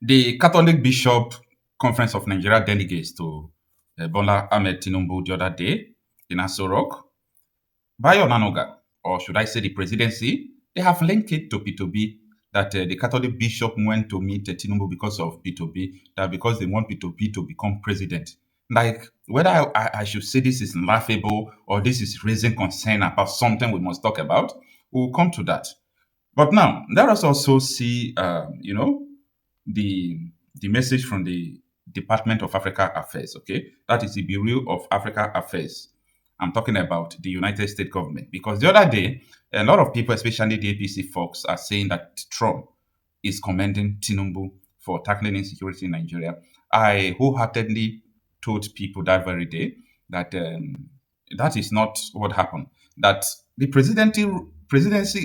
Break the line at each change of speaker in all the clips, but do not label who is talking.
The Catholic Bishop Conference of Nigeria delegates to Bwala Ahmed Tinubu the other day in Aso Rock, Bayo Nanoga, or should I say the presidency, they have linked it to P2B that the Catholic Bishop went to meet Tinubu because of P2B, that because they want P2B to become president. Like, whether I should say this is laughable or this is raising concern about something we must talk about, we'll come to that. But now, let us also see, the the message from the Department of Africa Affairs. Okay, that is the Bureau of Africa Affairs. I'm talking about the United States government because the other day, a lot of people, especially the APC folks, are saying that Trump is commending Tinubu for tackling insecurity in Nigeria. I wholeheartedly told people that very day that that is not what happened. That the presidency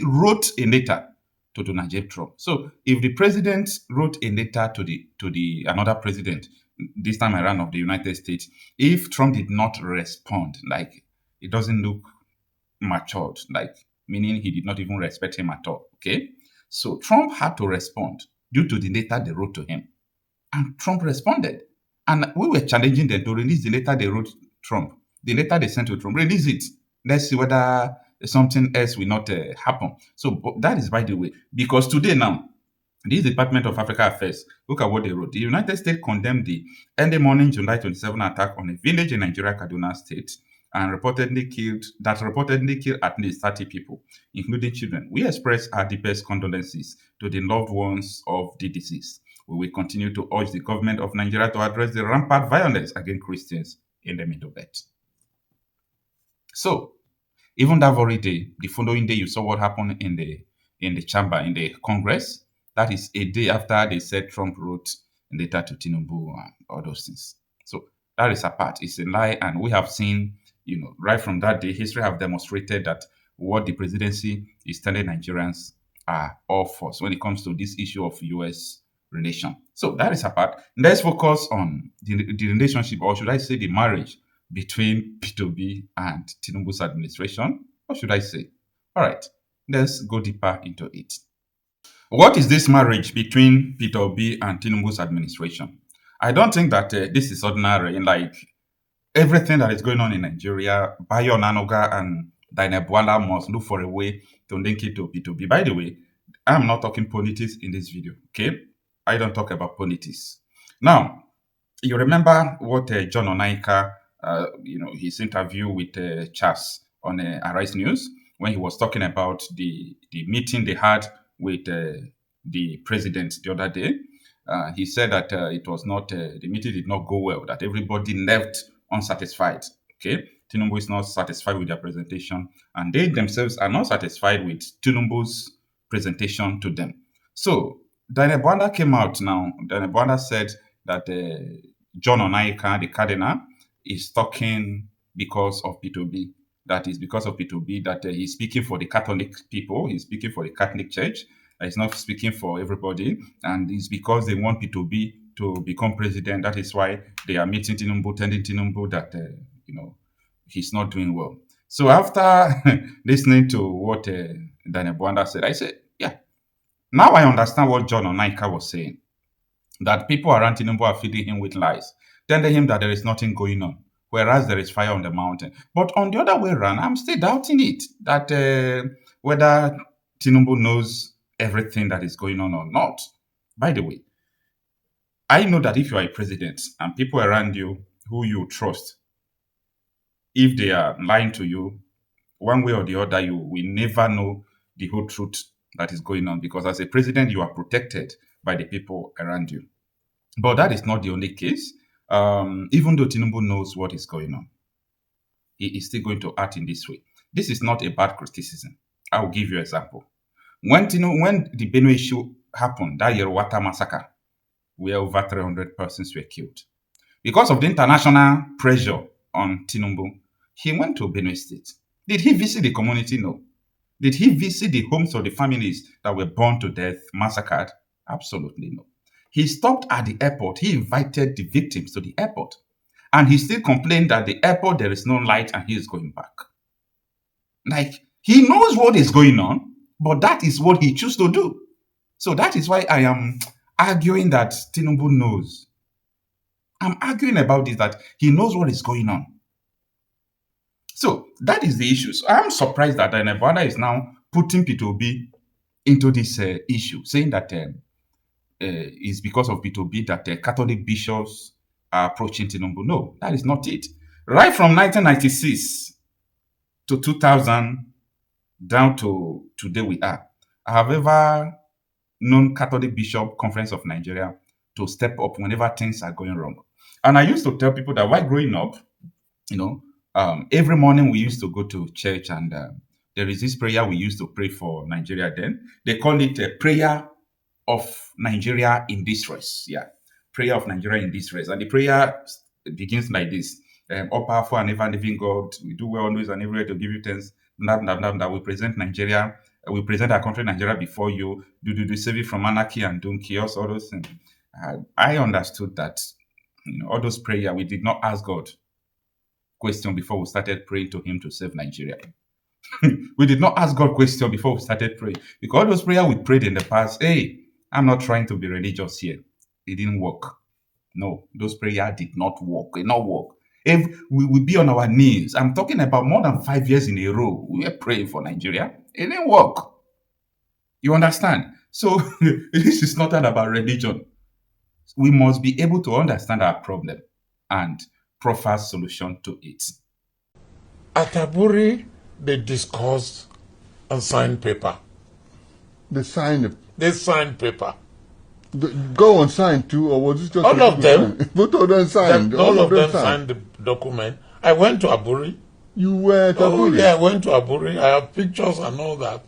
wrote a letter to Donald J. Trump. So if the president wrote a letter to the another president, this time around of the United States, if Trump did not respond, like it doesn't look matured, like meaning he did not even respect him at all. Okay. So Trump had to respond due to the letter they wrote to him. And Trump responded. And we were challenging them to release the letter they wrote Trump. The letter they sent to Trump, release it. Let's see whether something else will not happen. So that is by the way, because today now, this Department of Africa Affairs, look at what they wrote. The United States condemned the early morning July 27 attack on a village in Nigeria, Kaduna State, and reportedly killed at least 30 people, including children. We express our deepest condolences to the loved ones of the deceased. We will continue to urge the government of Nigeria to address the rampant violence against Christians in the Middle Belt. So, even that very day, the following day, you saw what happened in the chamber, in the Congress. That is a day after they said Trump wrote a letter to Tinubu and all those things. So that is a part. It's a lie, and we have seen, right from that day, history have demonstrated that what the presidency is telling Nigerians are all false when it comes to this issue of U.S. relation. So that is a part. Let's focus on the relationship, or should I say, the marriage between P2B and Tinubu's administration. What should I say? All right, let's go deeper into it. What is this marriage between Peter Obi and Tinubu's administration? I don't think that this is ordinary. Like everything that is going on in Nigeria, Bayo Nanoga and Bwala must look for a way to link it to P2B. By the way, I'm not talking politics in this video. Okay, I don't talk about politics. Now, you remember what John Onaika, his interview with Charles on Arise News when he was talking about the meeting they had with the president the other day. He said that it was not the meeting did not go well. That everybody left unsatisfied. Okay, Tinubu is not satisfied with their presentation, and they themselves are not satisfied with Tinubu's presentation to them. So Daniel Bwala came out now. Daniel Bwala said that John Onaika, the cardinal, is talking because of P2B. That is because of P2B that he's speaking for the Catholic people. He's speaking for the Catholic Church. He's not speaking for everybody. And it's because they want P2B to become president. That is why they are meeting Tinubu, telling Tinubu that, he's not doing well. So after listening to what Daniel Bwanda said, I said, yeah, now I understand what John Onaika was saying, that people around Tinubu are feeding him with lies, telling him that there is nothing going on, whereas there is fire on the mountain. But on the other way around, I'm still doubting it, that whether Tinubu knows everything that is going on or not. By the way, I know that if you are a president and people around you who you trust, if they are lying to you, one way or the other, you will never know the whole truth that is going on because as a president, you are protected by the people around you. But that is not the only case. Even though Tinubu knows what is going on, he is still going to act in this way. This is not a bad criticism. I'll give you an example. When the Benue issue happened, that Yerwata massacre, where over 300 persons were killed, because of the international pressure on Tinubu, he went to Benue State. Did he visit the community? No. Did he visit the homes of the families that were burned to death, massacred? Absolutely no. He stopped at the airport. He invited the victims to the airport. And he still complained that the airport, there is no light and he is going back. Like, he knows what is going on, but that is what he chose to do. So that is why arguing that Tinubu knows. I'm arguing about this, that he knows what is going on. So that is the issue. So I'm surprised that Bwala is now putting Peter Obi into this issue, saying that it's because of Peter Obi that Catholic bishops are approaching Tinubu. No, that is not it. Right from 1996 to 2000 down to today we are, I have ever known Catholic Bishop Conference of Nigeria to step up whenever things are going wrong. And I used to tell people that while growing up, you know, every morning we used to go to church, and there is this prayer we used to pray for Nigeria then. They call it a prayer of Nigeria in distress. Yeah, prayer of Nigeria in distress. And the prayer begins like this: all powerful and ever living God, we do well always and everywhere to give you thanks. That we present Nigeria, we present our country Nigeria before you. Do save it from anarchy and doom chaos, all those things. I understood that, all those prayer, we did not ask God question before we started praying to Him to save Nigeria. We did not ask God question before we started praying, because all those prayer we prayed in the past. Hey, I'm not trying to be religious here. It didn't work. No, those prayer did not work. It did not work. If we would be on our knees, I'm talking about more than 5 years in a row, we were praying for Nigeria. It didn't work. You understand? So this is not about religion. We must be able to understand our problem and proffer solution to it.
At Aburi, they discussed and signed paper.
They signed
paper.
Go and sign too, or was it just
all of them?
Both of them signed.
All of them signed the document. I went to Aburi.
You were at Aburi?
Oh, yeah, I went to Aburi. I have pictures and all that.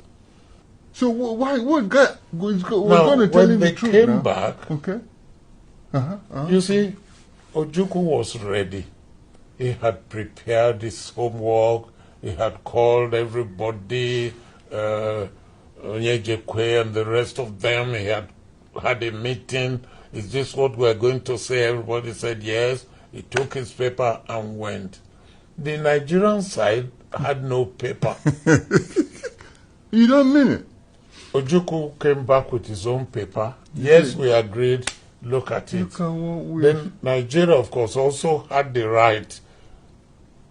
So why? What guy was going to tell him the truth?
When they came back,
okay.
You see, Ojukwu was ready. He had prepared his homework. He had called everybody, Onyejekwe and the rest of them. He had a meeting. Is this what we're going to say? Everybody said yes. He took his paper and went. The Nigerian side had no paper.
You don't mean it?
Ojukwu came back with his own paper. Yes, we agreed. Look at it. Then Nigeria, of course, also had the right.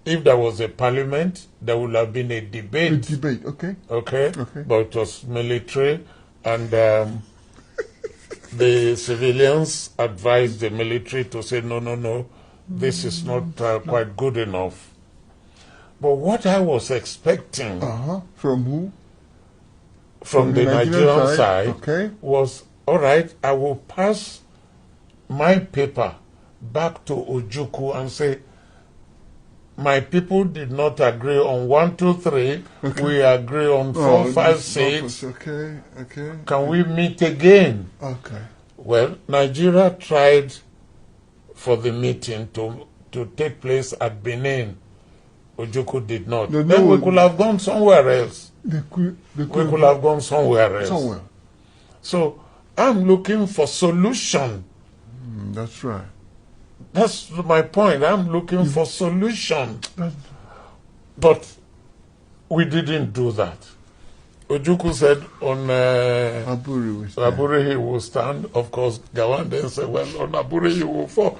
If there was a parliament, there would have been a debate.
A debate, okay.
Okay. But it was military, and the civilians advised the military to say, no, this is not quite good enough. But what I was expecting...
From who?
From the Nigerian side
okay.
Was, all right, I will pass my paper back to Ojukwu and say, my people did not agree on 1, 2, 3. Okay. We agree on 4, 5, 6.
Okay.
Can we meet again?
Okay.
Well, Nigeria tried for the meeting to take place at Benin. Ojukwu did not. Then we could have gone somewhere else. We could have gone somewhere else. So I'm looking for solution.
That's right.
That's my point. I'm looking for solution. But we didn't do that. Ojukwu said on Aburi he will stand. Of course, Gawan then said, well, on Aburi he will fall.